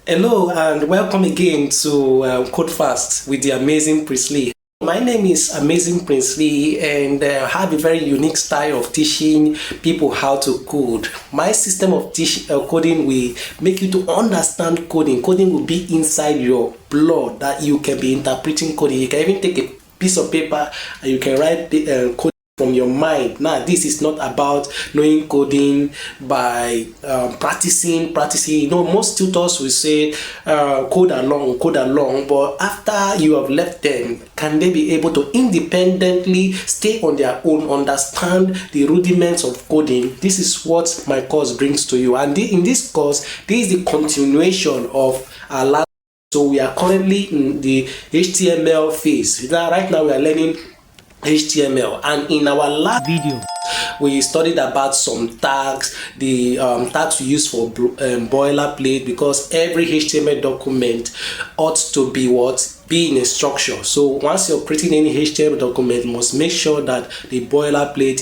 Hello and welcome again to Code Fast with the amazing Princely. My name is Amazing Princely and I have a very unique style of teaching people how to code. My system of coding will make you to understand coding. Coding will be inside your blood that you can be interpreting coding. You can even take a piece of paper and you can write the code from your mind. Now, this is not about knowing coding by practicing. Most tutors will say code along, but after you have left them, can they be able to independently stay on their own, understand the rudiments of coding? This is what my course brings to you. And in this course, this is the continuation of our last. So we are currently in the HTML phase. Right now we are learning HTML, and in our last video we studied about some tags, the tags we use for boilerplate, because every HTML document ought to be in a structure. So once you're creating any HTML document, you must make sure that the boilerplate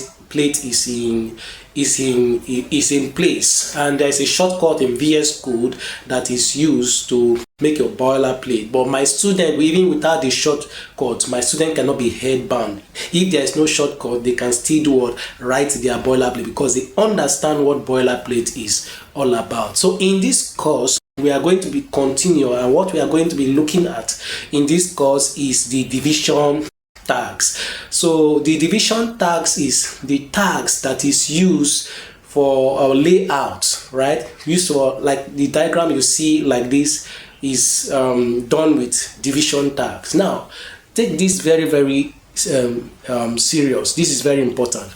is in place, and there's a shortcut in VS Code that is used to make your boilerplate. But my student, even without the shortcut, my student cannot be headbound. If there is no shortcut, they can still do what? Write their boilerplate, because they understand what boilerplate is all about. So in this course, we are going to be continuing, and what we are going to be looking at in this course is the division tags. So the division tags is the tags that is used for our layout, right? Used for, like the diagram you see like this is done with division tags. Now take this very serious. This is very important.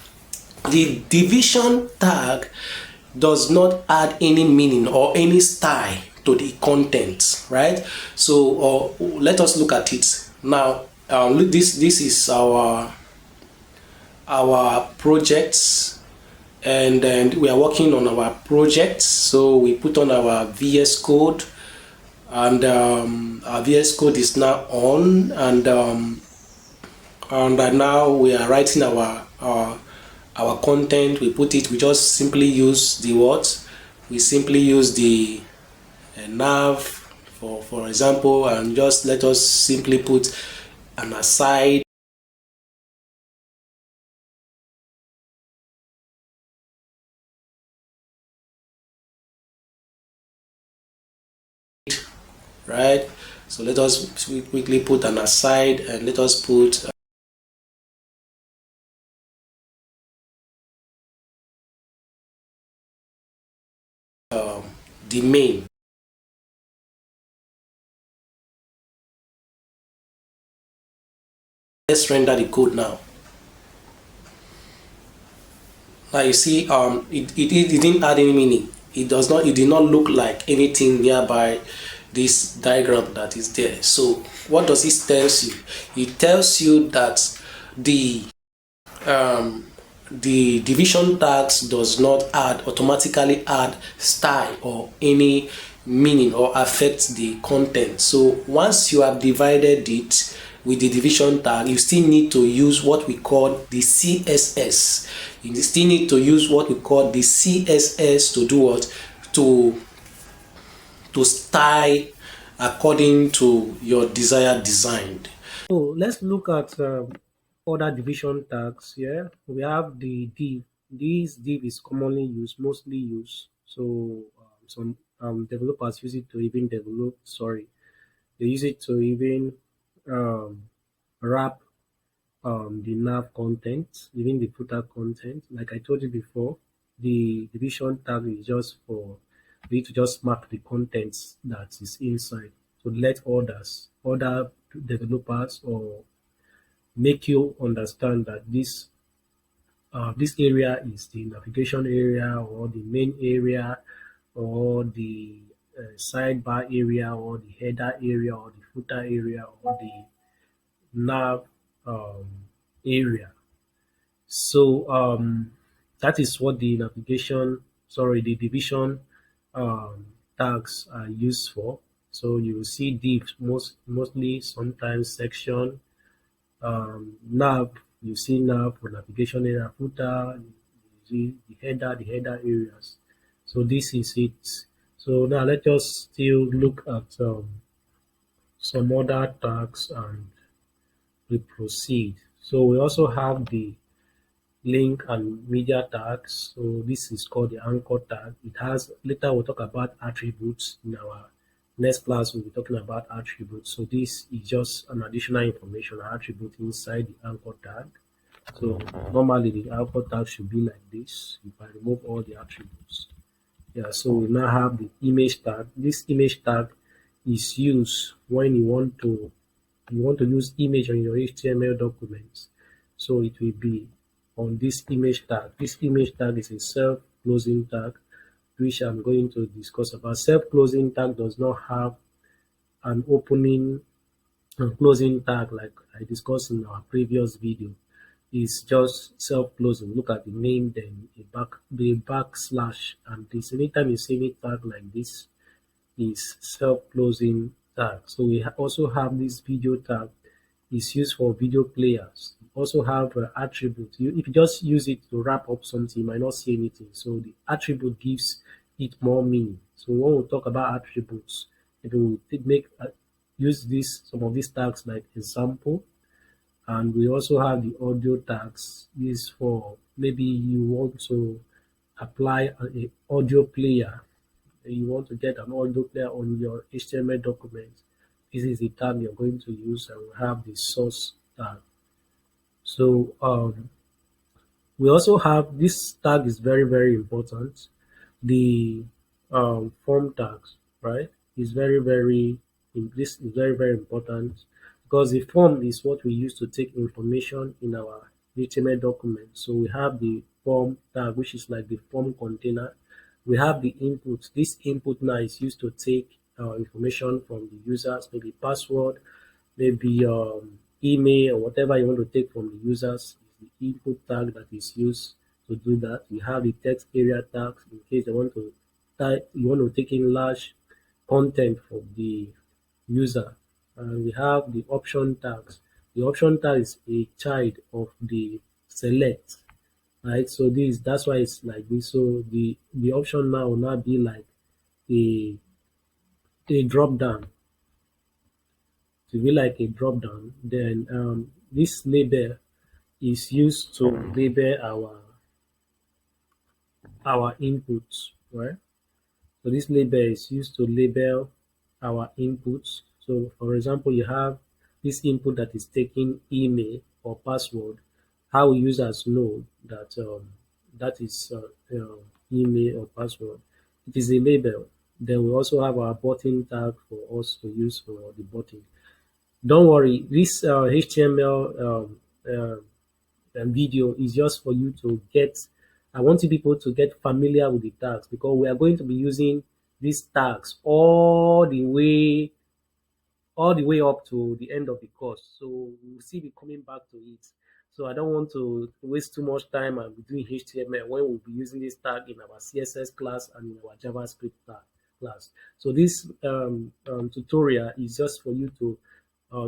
The division tag does not add any meaning or any style to the content, right? So let us look at it now. Look, this is our projects, and we are working on our projects. So we put on our VS Code, and our VS Code is now on, and now we are writing our content. We just simply use the words. We simply use the nav for example, and just let us simply put an aside, right? So let us quickly put an aside, and let us put the main. Let's render the code now. Now you see, it didn't add any meaning. It did not look like anything nearby this diagram that is there. So what does this tells you? It tells you that the division tags does not automatically add style or any meaning or affect the content. So once you have divided it with the division tag, you still need to use what we call the CSS. You still need to use what we call the CSS to do what? To style according to your desired design. So let's look at other division tags here. We have the div. This div is commonly used, mostly used. So some developers use it to even they use it to even wrap the nav content, even the footer content. Like I told you before, the division tag is just for you to just mark the contents that is inside to let other developers, or make you understand that this area is the navigation area, or the main area, or the sidebar area, or the header area, or the footer area, or the nav area. So that is what the division tags are used for. So you will see div mostly, sometimes section, nav, you see nav for navigation area, footer, you see the header areas. So this is it. So now let us still look at some other tags and we proceed. So we also have the link and media tags. So this is called the anchor tag. It has, later we'll talk about attributes in our next class. We'll be talking about attributes. So this is just an additional information attribute inside the anchor tag. So normally the anchor tag should be like this. If I remove all the attributes. Yeah, so we now have the image tag. This image tag is used when you want to use image on your HTML documents. So it will be on this image tag. This image tag is a self-closing tag, which I'm going to discuss about. Self-closing tag does not have an opening and closing tag like I discussed in our previous video. It's just self-closing. Look at the name, then the backslash, and this. Anytime you see any tag like this, is self-closing tag. So we also have this video tag. It's used for video players. Also have attribute. If you just use it to wrap up something, you might not see anything. So the attribute gives it more meaning. So when we talk about attributes, it will make use this some of these tags like example. And we also have the audio tags. This for maybe you want to apply a audio player, you want to get an audio player on your HTML document, this is the tag you're going to use, and we have the source tag. So we also have this tag is very, very important. The form tags, right, is very, very this is very, very important because the form is what we use to take information in our HTML document. So we have the form tag, which is like the form container. We have the input. This input now is used to take information from the users, maybe password, maybe email or whatever you want to take from the users. Is the input tag that is used to do that. We have the text area tags in case you want to take in large content from the user. And we have the option tags. The option tag is a child of the select, right? So that's why it's like this. So the option now will not be like a drop down. To be like a drop down, then this label is used to label our inputs, right? So this label is used to label our inputs. So for example, you have this input that is taking email or password. How users know that that is email or password? It is a label. Then we also have our button tag for us to use for the button. Don't worry, this HTML video is just for you to get. I want you people to get familiar with the tags because we are going to be using these tags all the way up to the end of the course. So we'll still be coming back to it. So I don't want to waste too much time and be doing HTML when we'll be using this tag in our CSS class and in our JavaScript class. So this tutorial is just for you to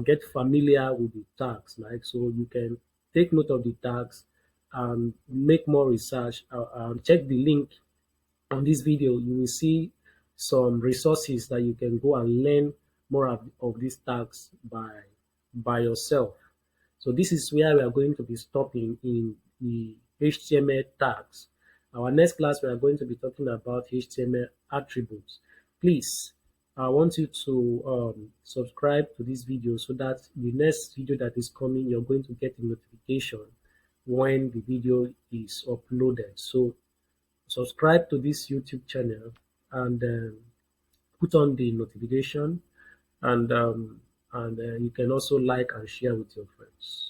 get familiar with the tags, like so you can take note of the tags and make more research. Check the link on this video. You will see some resources that you can go and learn more of these tags by yourself. So this is where we are going to be stopping in the HTML tags. Our next class, we are going to be talking about HTML attributes. Please, I want you to subscribe to this video so that the next video that is coming, you're going to get a notification when the video is uploaded. So subscribe to this YouTube channel and put on the notification, and you can also like and share with your friends.